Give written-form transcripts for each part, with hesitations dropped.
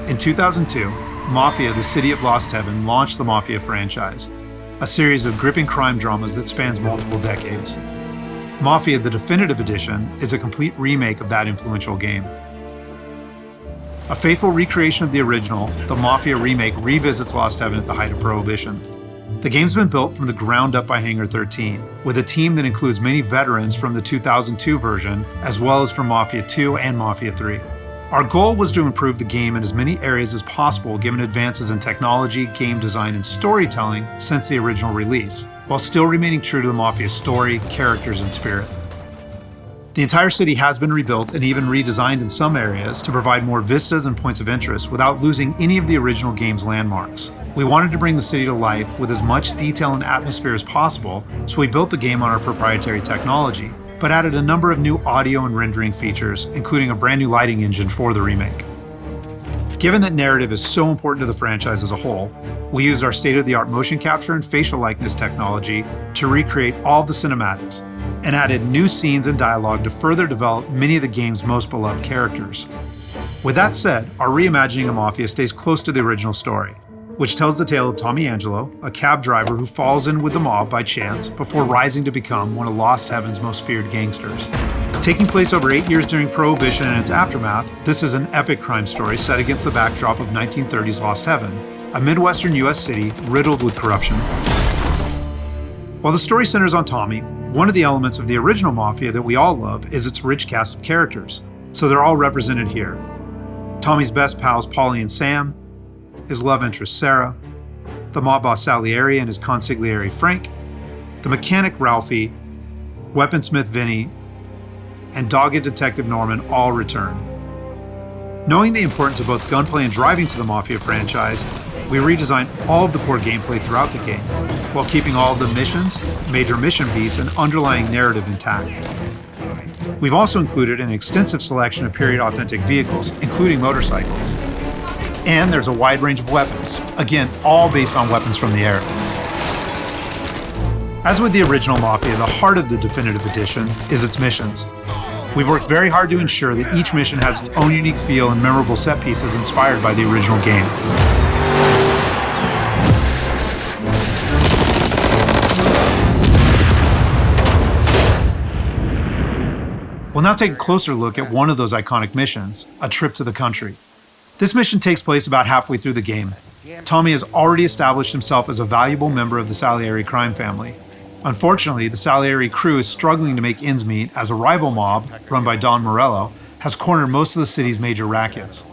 In 2002, Mafia, the City of Lost Heaven, launched the Mafia franchise, a series of gripping crime dramas that spans multiple decades. Mafia, the Definitive Edition, is a complete remake of that influential game. A faithful recreation of the original, the Mafia remake revisits Lost Heaven at the height of Prohibition. The game's been built from the ground up by Hangar 13, with a team that includes many veterans from the 2002 version, as well as from Mafia 2 and Mafia 3. Our goal was to improve the game in as many areas as possible given advances in technology, game design, and storytelling since the original release, while still remaining true to the Mafia story, characters, and spirit. The entire city has been rebuilt and even redesigned in some areas to provide more vistas and points of interest without losing any of the original game's landmarks. We wanted to bring the city to life with as much detail and atmosphere as possible, so we built the game on our proprietary technology, but added a number of new audio and rendering features, including a brand new lighting engine for the remake. Given that narrative is so important to the franchise as a whole, we used our state-of-the-art motion capture and facial likeness technology to recreate all of the cinematics, and added new scenes and dialogue to further develop many of the game's most beloved characters. With that said, our reimagining of Mafia stays close to the original story, which tells the tale of Tommy Angelo, a cab driver who falls in with the mob by chance before rising to become one of Lost Heaven's most feared gangsters. Taking place over 8 years during Prohibition and its aftermath, this is an epic crime story set against the backdrop of 1930s Lost Heaven, a Midwestern US city riddled with corruption. While the story centers on Tommy, one of the elements of the original Mafia that we all love is its rich cast of characters, so they're all represented here. Tommy's best pals Paulie and Sam, his love interest Sarah, the mob boss Salieri and his consigliere Frank, the mechanic Ralphie, weaponsmith Vinny, and dogged detective Norman all return. Knowing the importance of both gunplay and driving to the Mafia franchise, we redesigned all of the core gameplay throughout the game, while keeping all of the missions, major mission beats, and underlying narrative intact. We've also included an extensive selection of period-authentic vehicles, including motorcycles. And there's a wide range of weapons, again, all based on weapons from the era. As with the original Mafia, the heart of the Definitive Edition is its missions. We've worked very hard to ensure that each mission has its own unique feel and memorable set pieces inspired by the original game. We'll now take a closer look at one of those iconic missions, A Trip to the Country. This mission takes place about halfway through the game. Tommy has already established himself as a valuable member of the Salieri crime family. Unfortunately, the Salieri crew is struggling to make ends meet as a rival mob, run by Don Morello, has cornered most of the city's major rackets.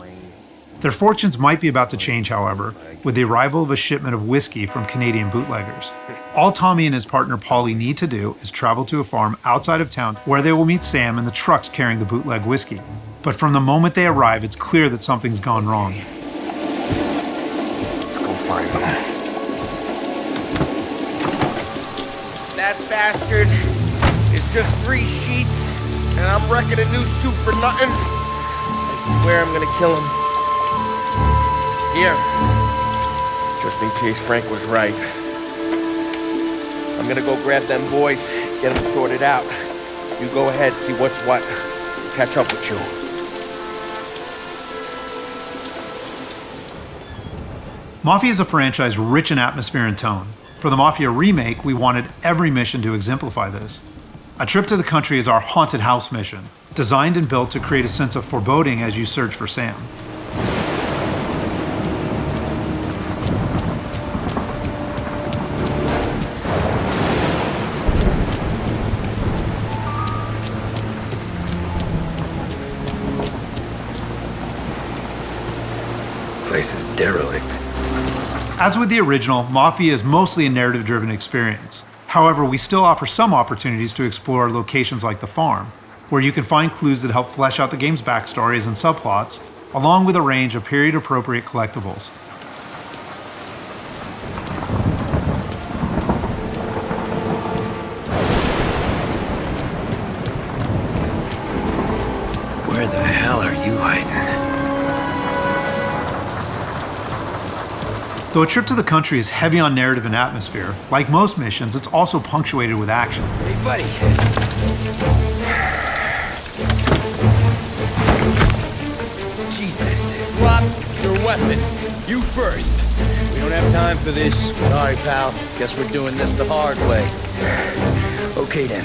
Their fortunes might be about to change, however, with the arrival of a shipment of whiskey from Canadian bootleggers. All Tommy and his partner Paulie need to do is travel to a farm outside of town where they will meet Sam and the trucks carrying the bootleg whiskey. But from the moment they arrive, it's clear that something's gone wrong. Let's go find them. That bastard is just 3 sheets, and I'm wrecking a new suit for nothing. I swear I'm gonna kill him. Here, just in case Frank was right. I'm gonna go grab them boys, get them sorted out. You go ahead, see what's what. Catch up with you. Mafia is a franchise rich in atmosphere and tone. For the Mafia remake, we wanted every mission to exemplify this. A Trip to the Country is our haunted house mission, designed and built to create a sense of foreboding as you search for Sam. Place is derelict. As with the original, Mafia is mostly a narrative-driven experience. However, we still offer some opportunities to explore locations like the farm, where you can find clues that help flesh out the game's backstories and subplots, along with a range of period-appropriate collectibles. Where the hell are you hiding? Though A Trip to the Country is heavy on narrative and atmosphere, like most missions, it's also punctuated with action. Hey, buddy. Jesus. Drop your weapon. You first. We don't have time for this. Sorry, pal. Guess we're doing this the hard way. Okay then.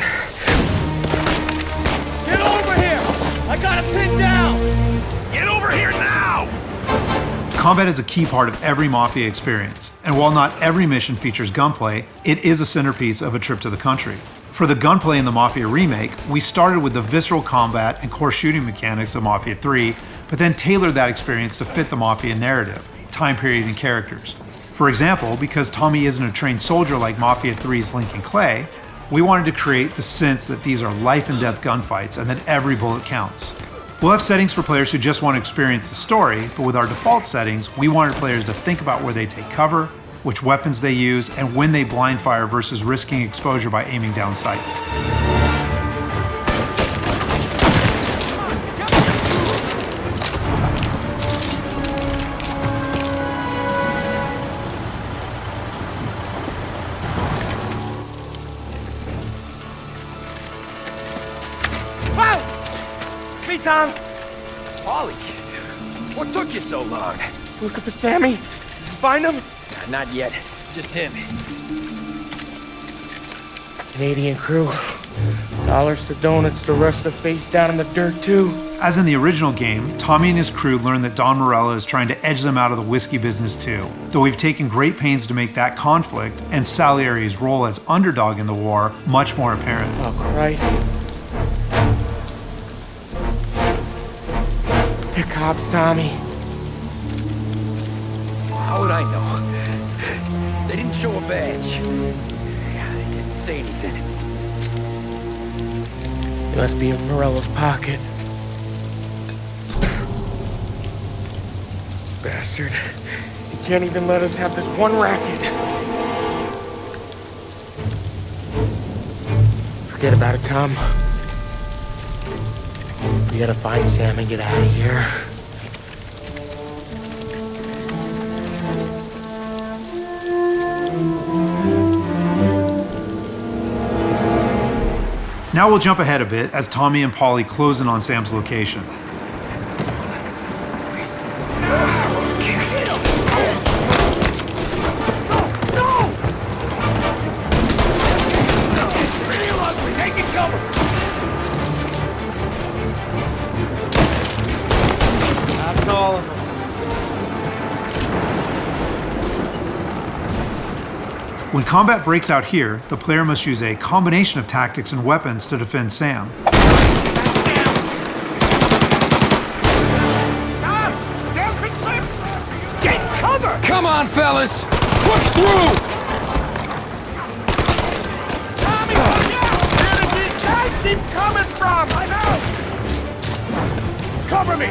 Get over here! I got it pinned down! Get over here now! Combat is a key part of every Mafia experience, and while not every mission features gunplay, it is a centerpiece of A Trip to the Country. For the gunplay in the Mafia remake, we started with the visceral combat and core shooting mechanics of Mafia 3, but then tailored that experience to fit the Mafia narrative, time period, and characters. For example, because Tommy isn't a trained soldier like Mafia 3's Lincoln Clay, we wanted to create the sense that these are life and death gunfights and that every bullet counts. We'll have settings for players who just want to experience the story, but with our default settings, we wanted players to think about where they take cover, which weapons they use, and when they blind fire versus risking exposure by aiming down sights. Tom? Ollie, what took you so long? Looking for Sammy? Did you find him? Not yet. Just him. Canadian crew. Dollars to donuts, the rest of face down in the dirt too. As in the original game, Tommy and his crew learn that Don Morella is trying to edge them out of the whiskey business too, though we've taken great pains to make that conflict and Salieri's role as underdog in the war much more apparent. Oh, Christ. They're cops, Tommy. How would I know? They didn't show a badge. They didn't say anything. It must be in Morello's pocket. This bastard. He can't even let us have this one racket. Forget about it, Tom. We gotta find Sam and get out of here. Now we'll jump ahead a bit as Tommy and Polly close in on Sam's location. When combat breaks out here, the player must use a combination of tactics and weapons to defend Sam. Get cover! Come on, fellas! Push through! Tommy, look out! Where did these guys keep coming from? I know! Cover me!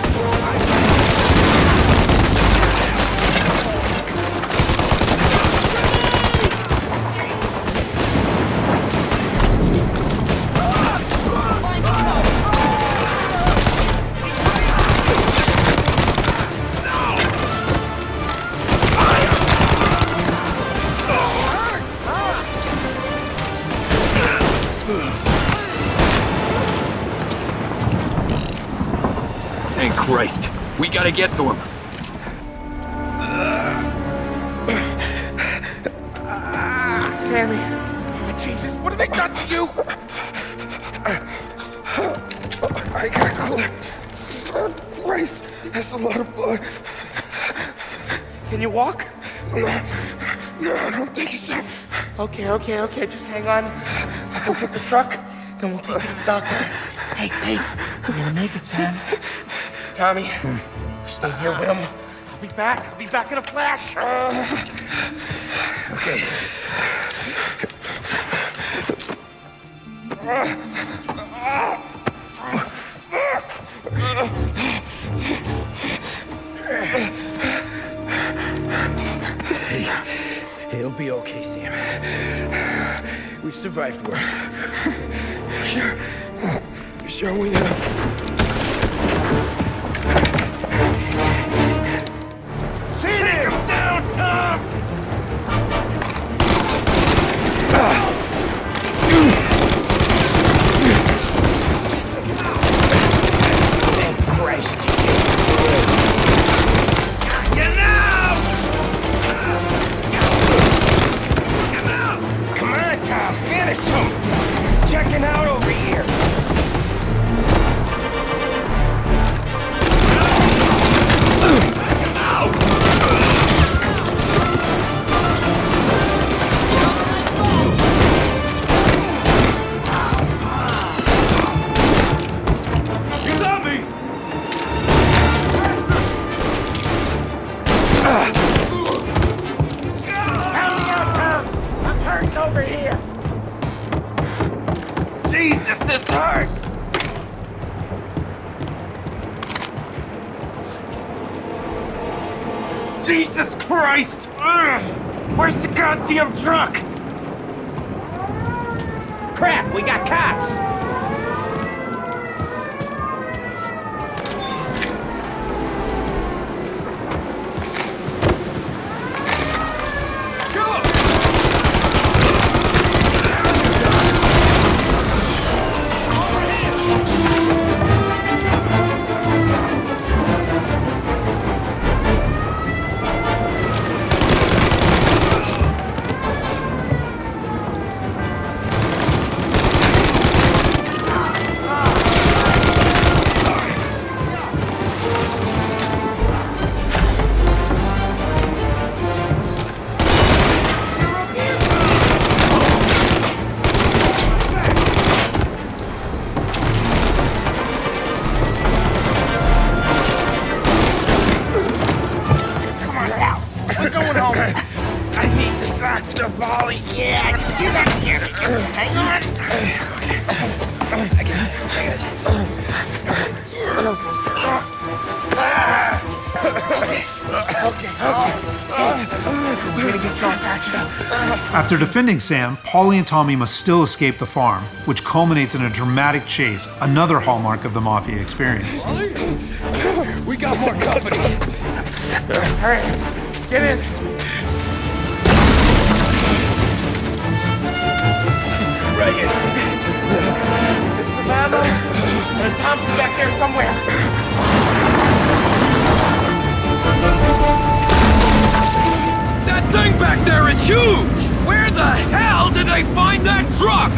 Thank Christ! We gotta get to him! Sammy! Oh, Jesus, what have they done to you? I got clipped. Oh, Christ, that's a lot of blood. Can you walk? No, I don't think so. Okay, just hang on. I'll get the truck, then we'll take you to the doctor. Hey, you're gonna make it, Sam. Tommy, stay here with him. I'll be back in a flash. Okay. Hey, it'll be okay, Sam. We've survived worse. Sure we have. Take him down, Tom! Thank Christ. I'm hurting over here. Jesus, this hurts. Jesus Christ! Where's the goddamn truck? Crap, we got cops! After defending Sam, Paulie and Tommy must still escape the farm, which culminates in a dramatic chase, another hallmark of the Mafia experience. We got more company. All right, get in. Right here. There's some ammo and a Thompson back there somewhere. That thing back there is huge! Where the hell did they find that truck?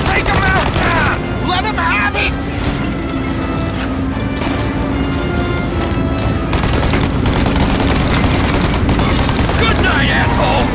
Take him out, Tom! Let him have it! Good night, asshole!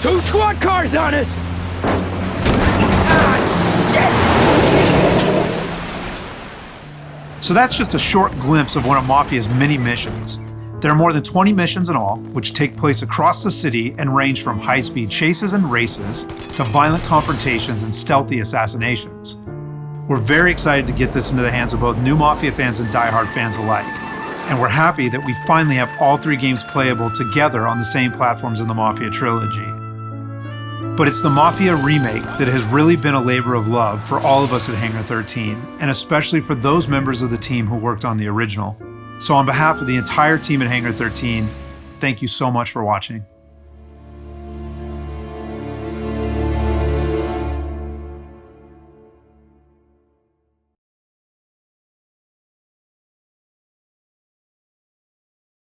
Two squad cars on us! So that's just a short glimpse of one of Mafia's many missions. There are more than 20 missions in all, which take place across the city and range from high-speed chases and races to violent confrontations and stealthy assassinations. We're very excited to get this into the hands of both new Mafia fans and die-hard fans alike. And we're happy that we finally have all three games playable together on the same platforms in the Mafia Trilogy. But it's the Mafia remake that has really been a labor of love for all of us at Hangar 13, and especially for those members of the team who worked on the original. So on behalf of the entire team at Hangar 13, thank you so much for watching.